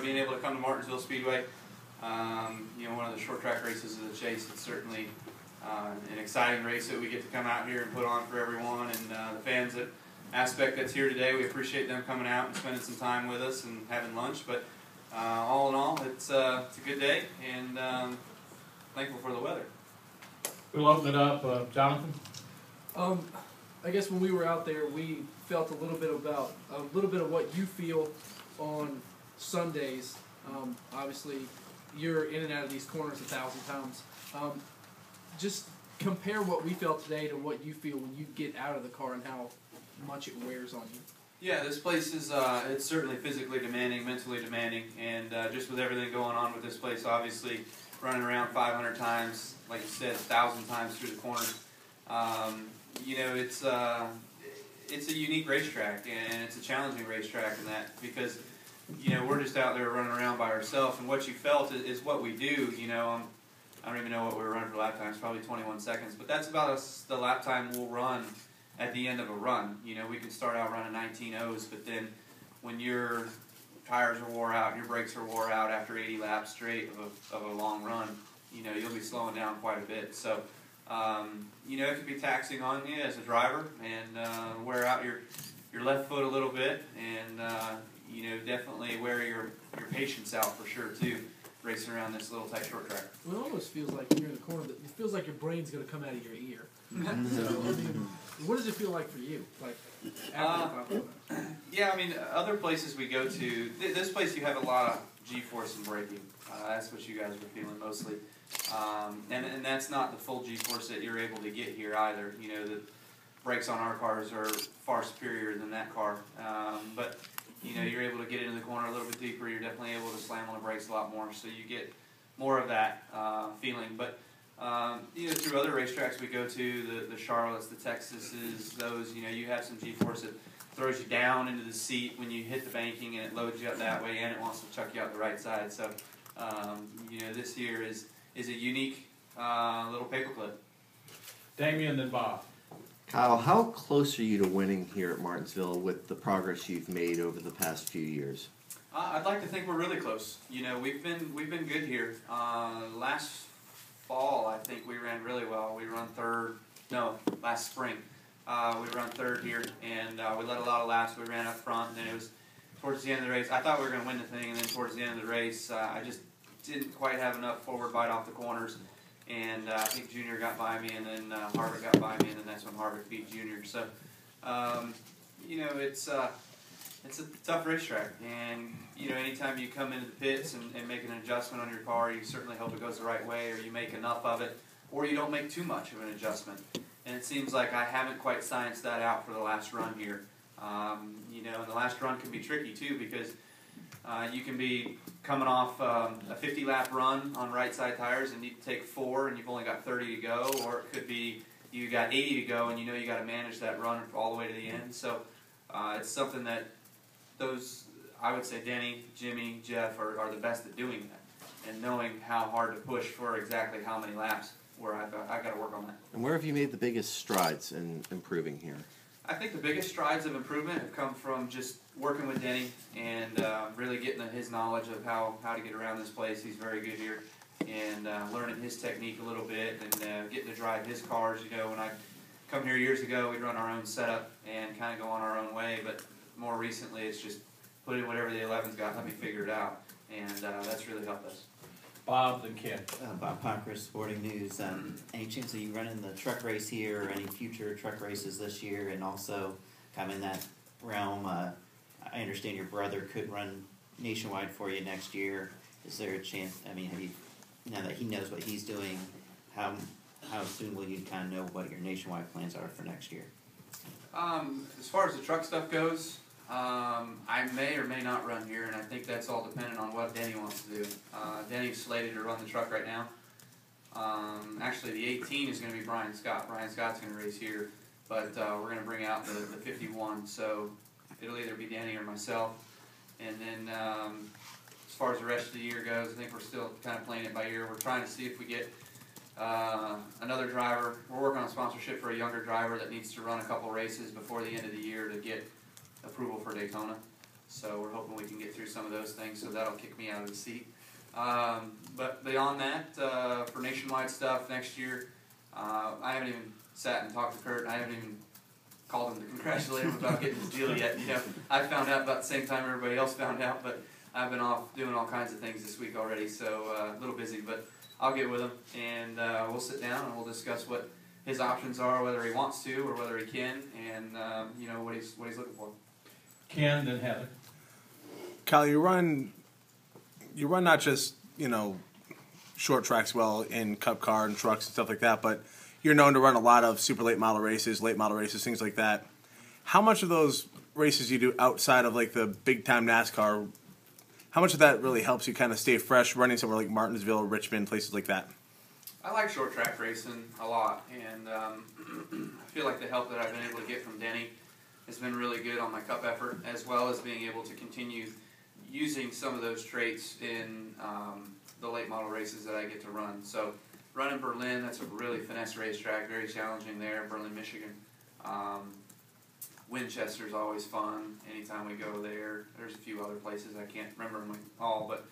being able to come to Martinsville Speedway. You know, one of the short track races of the Chase. It's certainly an exciting race that we get to come out here and put on for everyone, and the fans aspect that's here today. We appreciate them coming out and spending some time with us and having lunch. But all in all, it's a good day, and thankful for the weather. We'll open it up, Jonathan. I guess when we were out there, we felt a little bit of what you feel on Sundays. Obviously, you're in and out of these corners 1,000 times. Just compare what we felt today to what you feel when you get out of the car and how much it wears on you. Yeah, this place is it's certainly physically demanding, mentally demanding, and just with everything going on with this place, obviously running around 500 times, like you said, 1,000 times through the corners. You know, it's a unique racetrack, and it's a challenging racetrack in that because, you know, we're just out there running around by ourselves, and what you felt is what we do. You know, I don't even know what we were running for lap times, probably 21 seconds, but that's about the lap time we'll run at the end of a run. You know, we can start out running 19.0s, but then when your tires are wore out, your brakes are wore out after 80 laps straight of a long run, you know, you'll be slowing down quite a bit. So, you know, it can be taxing on you as a driver and wear out your left foot a little bit, and you know, definitely wear your patience out for sure too, racing around this little tight short track. Well, it almost feels like when you're in the corner, it feels like your brain's going to come out of your ear. So, I mean, what does it feel like for you? Like after yeah, I mean, other places we go to, this place you have a lot of G-force and braking. That's what you guys were feeling mostly. And that's not the full G-force that you're able to get here either. You know, the brakes on our cars are far superior than that car. But, you know, you're able to get into the corner a little bit deeper. You're definitely able to slam on the brakes a lot more. So you get more of that feeling. But, you know, through other racetracks we go to, the Charlottes, the Texases, those, you know, you have some G-force that throws you down into the seat when you hit the banking, and it loads you up that way, and it wants to chuck you out the right side. So, you know, this year is a unique little paperclip. Damien, then Bob. Kyle, how close are you to winning here at Martinsville with the progress you've made over the past few years? I'd like to think we're really close. You know, we've been good here. Last fall, I think we ran really well. We run third. No, last spring. We run third here, and we led a lot of laps. We ran up front, and then it was towards the end of the race. I thought we were going to win the thing, and then towards the end of the race, I just didn't quite have enough forward bite off the corners, and I think Junior got by me, and then Harvick got by me, and then that's when Harvick beat Junior. So, you know, it's a tough racetrack, and you know, anytime you come into the pits and make an adjustment on your car, you certainly hope it goes the right way, or you make enough of it, or you don't make too much of an adjustment. And it seems like I haven't quite scienced that out for the last run here. You know, and the last run can be tricky too, because you can be coming off a 50-lap run on right-side tires and need to take 4 and you've only got 30 to go, or it could be you got 80 to go and you know you got to manage that run all the way to the end. So it's something that those, I would say Denny, Jimmy, Jeff are the best at doing that, and knowing how hard to push for exactly how many laps, where I've got to work on that. And where have you made the biggest strides in improving here? I think the biggest strides of improvement have come from just working with Denny and really getting his knowledge of how to get around this place. He's very good here, and learning his technique a little bit, and getting to drive his cars. You know, when I come here years ago, we'd run our own setup and kind of go on our own way, but more recently it's just put in whatever the 11's got, let me figure it out, and that's really helped us. Bob, then Ken. Bob Conkers, Sporting News. Any chance of you running the truck race here, or any future truck races this year? And also, kind of in that realm, I understand your brother could run nationwide for you next year. Is there a chance? I mean, have you, now that he knows what he's doing, how soon will you kind of know what your nationwide plans are for next year? As far as the truck stuff goes, I may or may not run here, and I think that's all dependent on what Denny wants to do. Denny's slated to run the truck right now. Actually, the 18 is going to be Brian Scott. Brian Scott's going to race here, but we're going to bring out the 51, so it'll either be Denny or myself. And then as far as the rest of the year goes, I think we're still kind of playing it by ear. We're trying to see if we get another driver. We're working on sponsorship for a younger driver that needs to run a couple races before the end of the year to get approval for Daytona. So we're hoping we can get through some of those things, so that'll kick me out of the seat. But beyond that, for nationwide stuff next year, I haven't even sat and talked to Kurt. I haven't even called him to congratulate him about getting his deal yet. You know, I found out about the same time everybody else found out, but I've been off doing all kinds of things this week already, so a little busy. But I'll get with him, and we'll sit down and we'll discuss what his options are, whether he wants to or whether he can, and you know what he's looking for. Ken, then Heather. Kyle, you run not just, you know, short tracks well in Cup car and trucks and stuff like that, but you're known to run a lot of super late model races, things like that. How much of those races you do outside of like the big time NASCAR, how much of that really helps you kind of stay fresh running somewhere like Martinsville, Richmond, places like that? I like short track racing a lot, and I feel like the help that I've been able to get from Denny has been really good on my Cup effort, as well as being able to continue using some of those traits in the late model races that I get to run. So running Berlin, that's a really finesse racetrack, very challenging there, Berlin, Michigan. Winchester's always fun anytime we go there. There's a few other places, I can't remember them all, but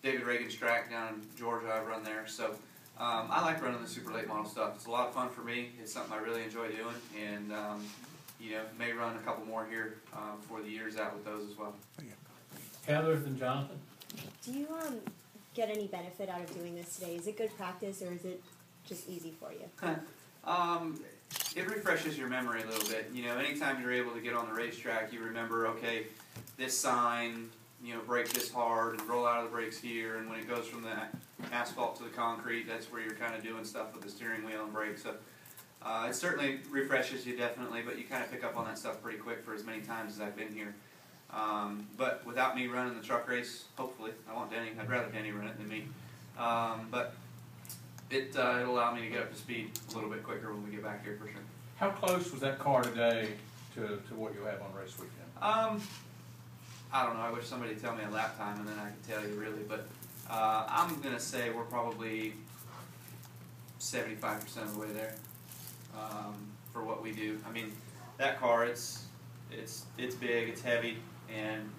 David Reagan's track down in Georgia, I've run there. So I like running the super late model stuff. It's a lot of fun for me. It's something I really enjoy doing, and you know, may run a couple more here before the year's out with those as well. Heather, then Jonathan. Do you get any benefit out of doing this today? Is it good practice, or is it just easy for you? It refreshes your memory a little bit. You know, anytime you're able to get on the racetrack, you remember, okay, this sign, you know, brake this hard and roll out of the brakes here, and when it goes from the asphalt to the concrete, that's where you're kind of doing stuff with the steering wheel and brakes. So it certainly refreshes you, definitely, but you kind of pick up on that stuff pretty quick for as many times as I've been here. But without me running the truck race, hopefully, I want Denny, I'd rather Denny run it than me. But it'll allow me to get up to speed a little bit quicker when we get back here for sure. How close was that car today to what you have on race weekend? I don't know, I wish somebody would tell me a lap time and then I could tell you really, but I'm going to say we're probably 75% of the way there for what we do. I mean, that car, it's big, it's heavy, and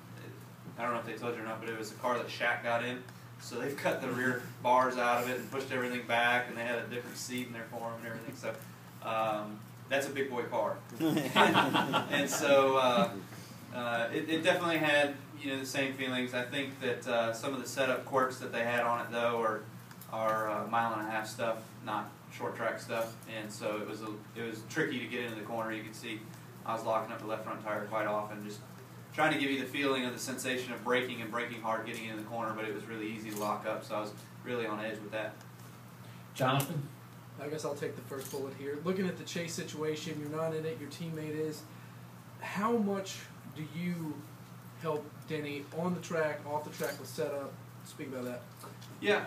I don't know if they told you or not, but it was a car that Shaq got in. So they've cut the rear bars out of it and pushed everything back, and they had a different seat in there for him and everything. So that's a big boy car. And so it definitely had, you know, the same feelings. I think that some of the setup quirks that they had on it though are mile-and-a-half stuff, not short track stuff. And so it was tricky to get into the corner. You could see I was locking up the left front tire quite often, just trying to give you the feeling of the sensation of braking and braking hard, getting into the corner, but it was really easy to lock up, so I was really on edge with that. Jonathan? I guess I'll take the first bullet here. Looking at the chase situation, you're not in it, your teammate is. How much do you help Denny on the track, off the track with setup? Speak about that. Yeah,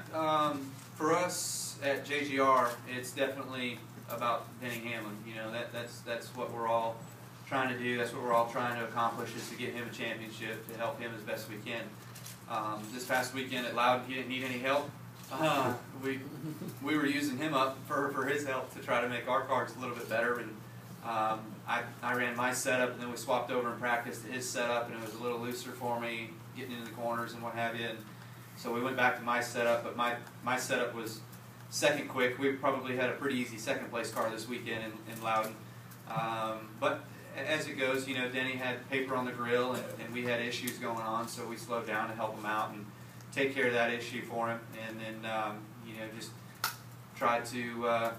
for us at JGR, it's definitely about Denny Hamlin. You know, that's what we're all trying to do. That's what we're all trying to accomplish, is to get him a championship, to help him as best we can. This past weekend at Loudon, he didn't need any help. We were using him up for his help to try to make our cars a little bit better. And I ran my setup, and then we swapped over and practiced his setup, and it was a little looser for me getting into the corners and what have you. And so we went back to my setup, but my setup was second quick. We probably had a pretty easy second place car this weekend in Loudon. But as it goes, you know, Denny had paper on the grill, and we had issues going on, so we slowed down to help him out and take care of that issue for him, and then you know, just try to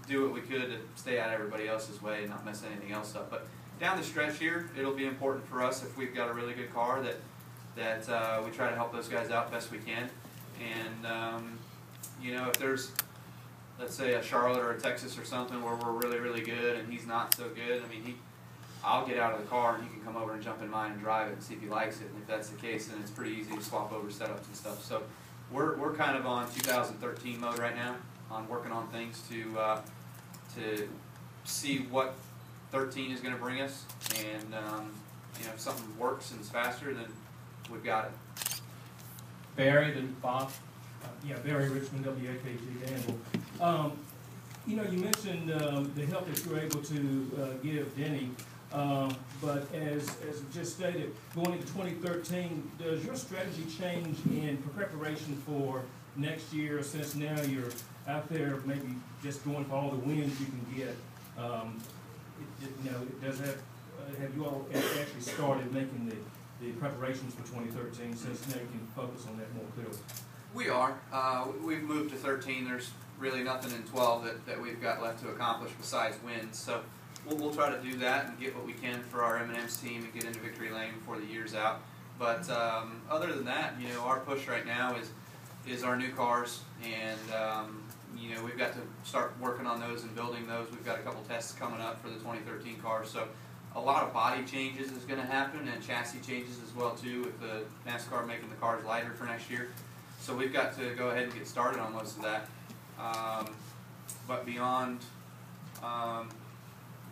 do what we could to stay out of everybody else's way and not mess anything else up. But down the stretch here, it'll be important for us, if we've got a really good car, that we try to help those guys out best we can. And you know, if there's, let's say, a Charlotte or a Texas or something where we're really, really good and he's not so good, I mean, I'll get out of the car and he can come over and jump in mine and drive it and see if he likes it. And if that's the case, then it's pretty easy to swap over setups and stuff. So we're kind of on 2013 mode right now, on working on things to see what 13 is going to bring us. And you know, if something works and is faster, then we've got it. Barry, then Bob. Yeah, Barry Richmond, WAKG Danville. You know, you mentioned the help that you were able to give Denny. But as just stated, going into 2013, does your strategy change in preparation for next year, since now you're out there maybe just going for all the wins you can get? Does that, have you all actually started making the preparations for 2013, since now you can focus on that more clearly? We are. We've moved to 13. There's really nothing in 12 that we've got left to accomplish besides wins. So we'll try to do that and get what we can for our M&M's team and get into victory lane before the year's out. But other than that, our push right now is our new cars, and we've got to start working on those and building those. We've got a couple tests coming up for the 2013 cars, so a lot of body changes is going to happen, and chassis changes as well too, with the NASCAR making the cars lighter for next year. So we've got to go ahead and get started on most of that. But beyond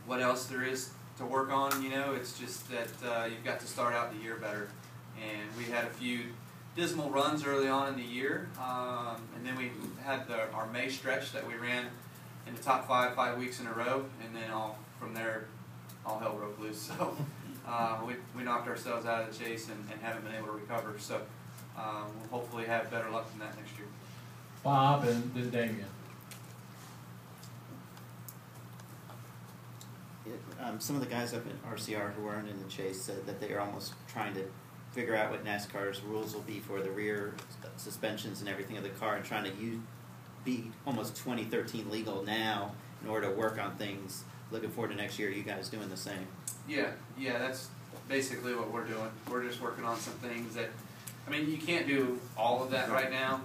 what else there is to work on, it's just that you've got to start out the year better. And we had a few dismal runs early on in the year, and then we had our May stretch that we ran in the top 5 weeks in a row, and then from there all hell broke loose. So we knocked ourselves out of the chase and haven't been able to recover. So we'll hopefully have better luck than that next year. Bob and then Damien. Some of the guys up at RCR who weren't in the chase said that they are almost trying to figure out what NASCAR's rules will be for the rear suspensions and everything of the car, and trying to be almost 2013 legal now in order to work on things. Looking forward to next year, you guys doing the same? Yeah, that's basically what we're doing. We're just working on some things that, you can't do all of that right now.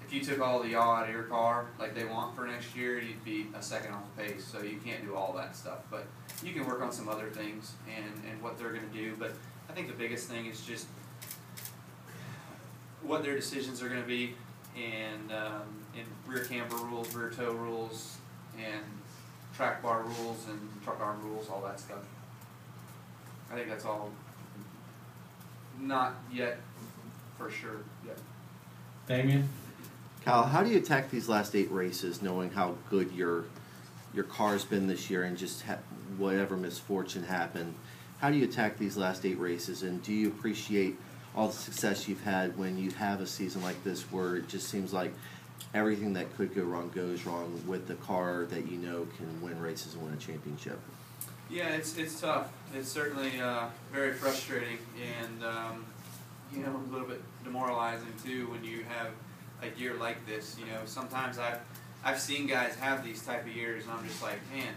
If you took all the yaw out of your car like they want for next year, you'd be a second off pace, so you can't do all that stuff. But you can work on some other things and what they're going to do. But I think the biggest thing is just what their decisions are going to be, and rear camber rules, rear toe rules, and track bar rules, and truck arm rules, all that stuff. I think that's all not yet for sure yet. Damien? Kyle, how do you attack these last 8 races, knowing how good your car's been this year, and just whatever misfortune happened? How do you attack these last 8 races, and do you appreciate all the success you've had when you have a season like this, where it just seems like everything that could go wrong goes wrong with the car that can win races and win a championship? Yeah, it's tough. It's certainly very frustrating, and a little bit demoralizing too when you have a year like this. Sometimes I've seen guys have these type of years, and I'm just like, man.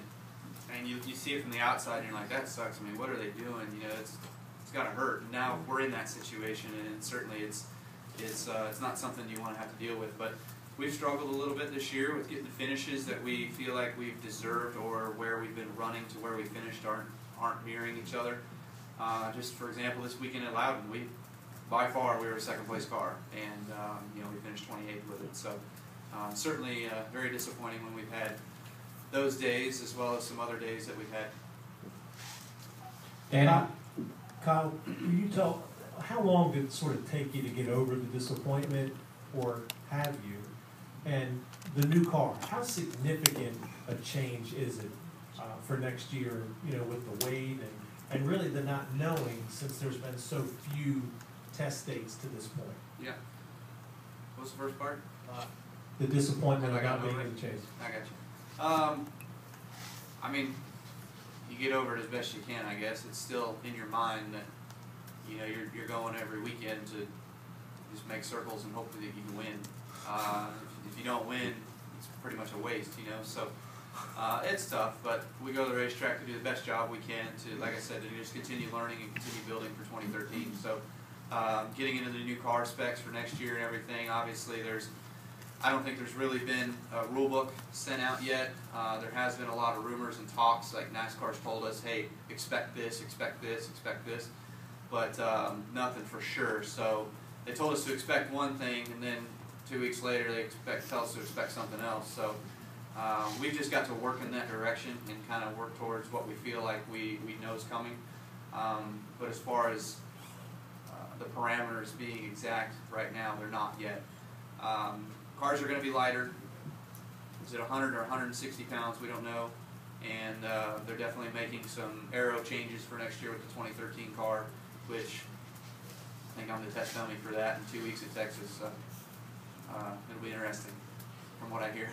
And you see it from the outside, and you're like, that sucks. What are they doing? It's got to hurt. And now we're in that situation, and certainly it's not something you want to have to deal with. But we've struggled a little bit this year with getting the finishes that we feel like we've deserved, or where we've been running to where we finished aren't mirroring each other. Just for example, this weekend at Loudon, by far we were a second place car, and we finished 28th with it. So certainly very disappointing when we've had those days, as well as some other days that we've had. Danny? Kyle, can you tell, how long did it sort of take you to get over the disappointment, or have you? And the new car, how significant a change is it for next year, with the weight and really the not knowing, since there's been so few test dates to this point? Yeah. What's the first part? The disappointment about being in the chase. I got you. You get over it as best you can, I guess. It's still in your mind that, you're going every weekend to just make circles and hope that you can win. If you don't win, it's pretty much a waste, So it's tough, but we go to the racetrack to do the best job we can to, like I said, to just continue learning and continue building for 2013. So getting into the new car specs for next year and everything, obviously I don't think there's really been a rule book sent out yet. There has been a lot of rumors and talks, like NASCAR's told us, hey, expect this, expect this, expect this, but nothing for sure. So they told us to expect one thing, and then 2 weeks later they tell us to expect something else. So we've just got to work in that direction and kind of work towards what we feel like we know is coming. But as far as the parameters being exact right now, they're not yet. Cars are going to be lighter. Is it 100 or 160 pounds? We don't know. and they're definitely making some aero changes for next year with the 2013 car, which I think I'm the test dummy for that in 2 weeks at Texas. So it'll be interesting from what I hear.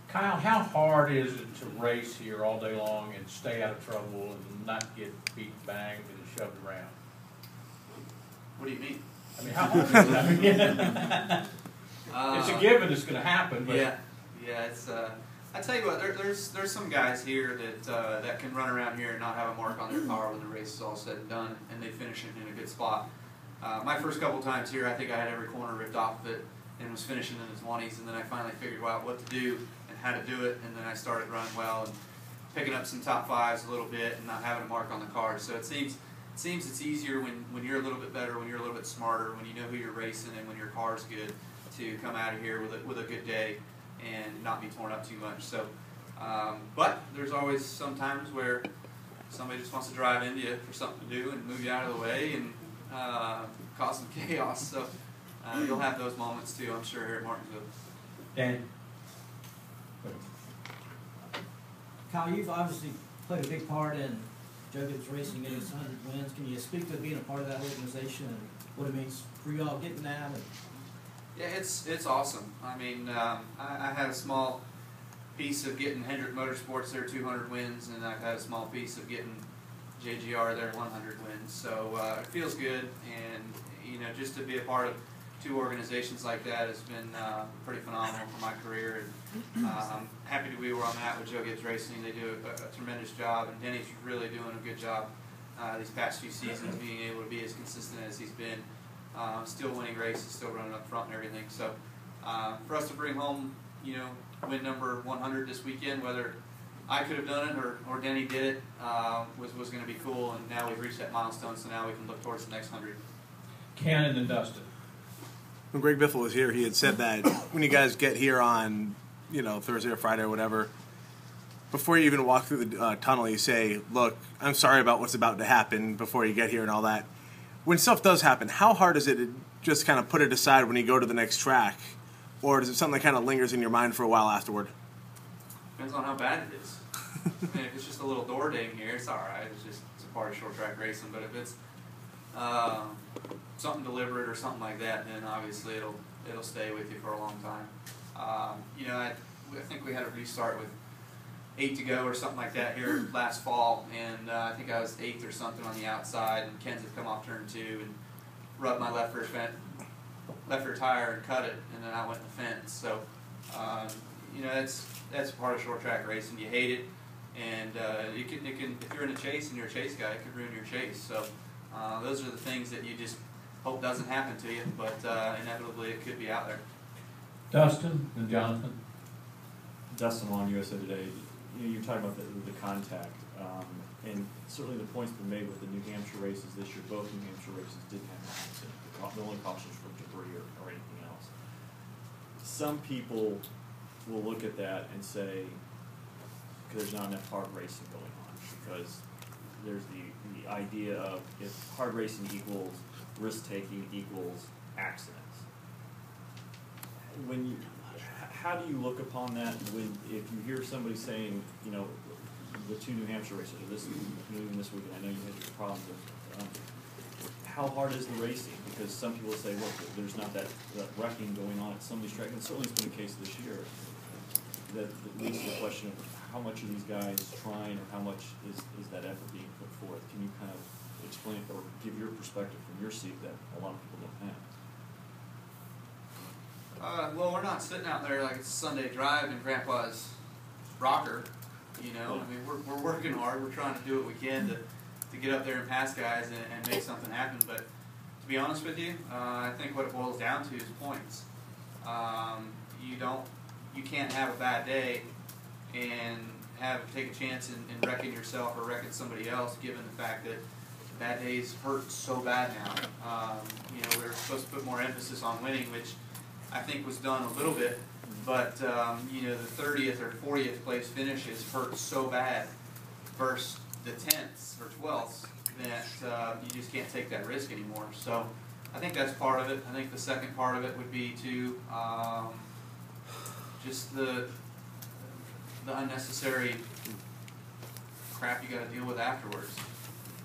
Kyle, how hard is it to race here all day long and stay out of trouble and not get beat, banged, and shoved around? What do you mean? I mean, how hard is it? I mean, it's a given it's going to happen, but yeah, it's. I tell you what, there's some guys here that can run around here and not have a mark on their car when the race is all said and done, and they finish it in a good spot. My first couple times here, I think I had every corner ripped off of it and was finishing in the 20s, and then I finally figured out what to do and how to do it, and then I started running well and picking up some top fives a little bit and not having a mark on the car. So it seems it's easier when you're a little bit better, when you're a little bit smarter, when you know who you're racing, and when your car's good, to come out of here with a good day and not be torn up too much. So, but there's always some times where somebody just wants to drive into you for something to do and move you out of the way and cause some chaos. So you'll have those moments too, I'm sure, here at Martinsville. Dan? Kyle, you've obviously played a big part in Joe Gibbs Racing getting his 100 wins. Can you speak to being a part of that organization and what it means for you all getting that? Yeah, it's awesome. I mean, I had a small piece of getting Hendrick Motorsports their 200 wins, and I've had a small piece of getting JGR their 100 wins. So it feels good, and you know, just to be a part of two organizations like that has been pretty phenomenal for my career. And I'm happy to be where I'm at with Joe Gibbs Racing. They do a tremendous job, and Denny's really doing a good job these past few seasons, being able to be as consistent as he's been. Still winning races, still running up front and everything. So for us to bring home, you know, win number 100 this weekend, whether I could have done it or Denny did it, was going to be cool. And now we've reached that milestone, so now we can look towards the next 100. Cannon and Dustin. When Greg Biffle was here, he had said that when you guys get here on, you know, Thursday or Friday or whatever, before you even walk through the tunnel, you say, look, I'm sorry about what's about to happen before you get here and all that. When stuff does happen, how hard is it to just kind of put it aside when you go to the next track? Or is it something that kind of lingers in your mind for a while afterward? Depends on how bad it is. I mean, if it's just a little door ding here, it's all right. It's a part of short track racing. But if it's something deliberate or something like that, then obviously it'll stay with you for a long time. You know, I think we had a restart with 8 to go or something like that here last fall, and I think I was 8th or something on the outside, and Ken's had come off turn 2 and rubbed my left rear tire and cut it, and then I went in the fence. So, you know, that's part of short track racing. You hate it, and it can if you're in a chase and you're a chase guy, it could ruin your chase. So those are the things that you just hope doesn't happen to you, but inevitably it could be out there. Dustin and Jonathan. Dustin on USA Today. You know, you're talking about the contact, and certainly the point's been made with the New Hampshire races this year. Both New Hampshire races didn't have an accident. The only cautions for debris or anything else. Some people will look at that and say, there's not enough hard racing going on, because there's the idea of if hard racing equals risk-taking equals accidents. How do you look upon that if you hear somebody saying, you know, the 2 New Hampshire races, or even this weekend, I know you had your problems with, how hard is the racing? Because some people say, look, there's not that wrecking going on at some of these tracks, and certainly it's been the case this year. That leads to the question of how much are these guys trying, or how much is that effort being put forth? Can you kind of explain or give your perspective from your seat that a lot of people don't have? Well, we're not sitting out there like it's a Sunday drive in Grandpa's rocker, you know. I mean, we're working hard. We're trying to do what we can to get up there and pass guys and make something happen. But to be honest with you, I think what it boils down to is points. You can't have a bad day and take a chance in wrecking yourself or wrecking somebody else, given the fact that bad days hurt so bad now. You know, we're supposed to put more emphasis on winning, which I think was done a little bit, but you know, the 30th or 40th place finishes hurt so bad versus the 10th or 12th that you just can't take that risk anymore. So I think that's part of it. I think the second part of it would be to just the unnecessary crap you got to deal with afterwards.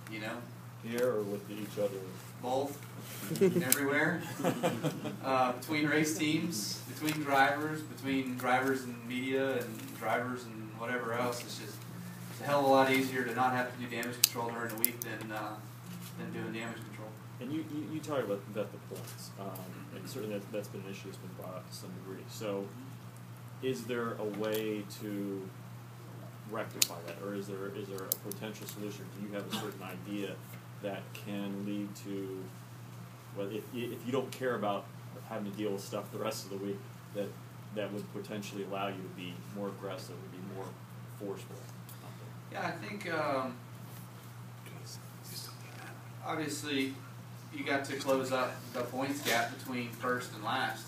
You know, Here or with each other? both, everywhere, between race teams, between drivers and media, and drivers and whatever else. It's just a hell of a lot easier to not have to do damage control during the week than doing damage control. And you talk about the points, and certainly that's been an issue that's been brought up to some degree. So, is there a way to rectify that, or is there a potential solution? Do you have a certain idea that can lead to, well, if you don't care about having to deal with stuff the rest of the week, that would potentially allow you to be more aggressive and be more forceful? Yeah, I think obviously you got to close up the points gap between first and last.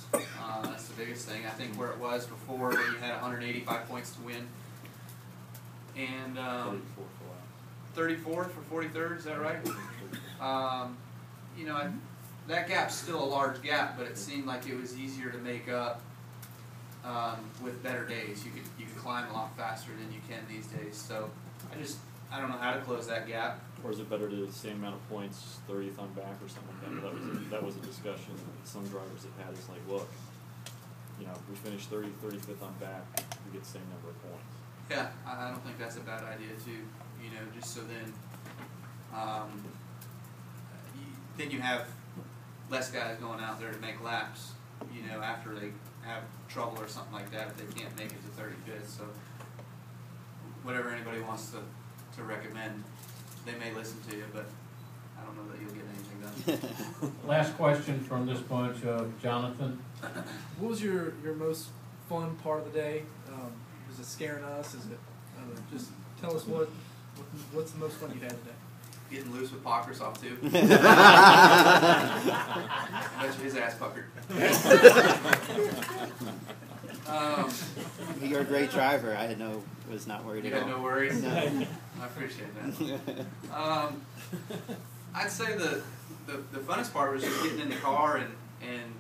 That's the biggest thing. I think where it was before, where you had 185 points to win, and 34th for 43rd. Is that right? You know, that gap's still a large gap, but it seemed like it was easier to make up with better days. You could climb a lot faster than you can these days. So I don't know how to close that gap. Or is it better to do the same amount of points, 30th on back or something like that? That was a discussion that some drivers have had. It's like, look, you know, if we finish 35th on back, we get the same number of points. Yeah, I don't think that's a bad idea too. You know, just so then you have less guys going out there to make laps. You know, after they have trouble or something like that, if they can't make it to 35th. So whatever anybody wants to recommend, they may listen to you, but I don't know that you'll get anything done. Last question from this bunch, Jonathan. What was your most fun part of the day? Was it scaring us? Is it just tell us what's the most fun you had today? Getting loose with Pockersoff too. I bet you his ass puckered. You're a great driver. I was not worried You at all. had no worries? No. I appreciate that. I'd say the funnest part was just getting in the car and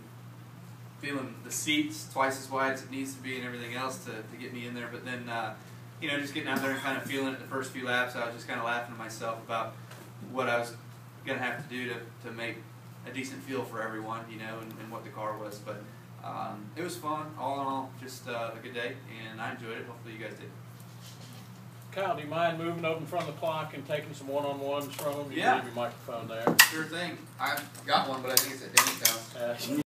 feeling the seats twice as wide as it needs to be and everything else to get me in there. But then, you know, just getting out there and kind of feeling it the first few laps, I was just kind of laughing to myself about what I was going to have to do to make a decent feel for everyone, you know, and what the car was. But it was fun, all in all, just a good day, and I enjoyed it. Hopefully you guys did. Kyle, do you mind moving over in front of the clock and taking some one-on-ones from them? You Yeah. leave your microphone there. Sure thing. I've got one, but I think it's at Danny's house.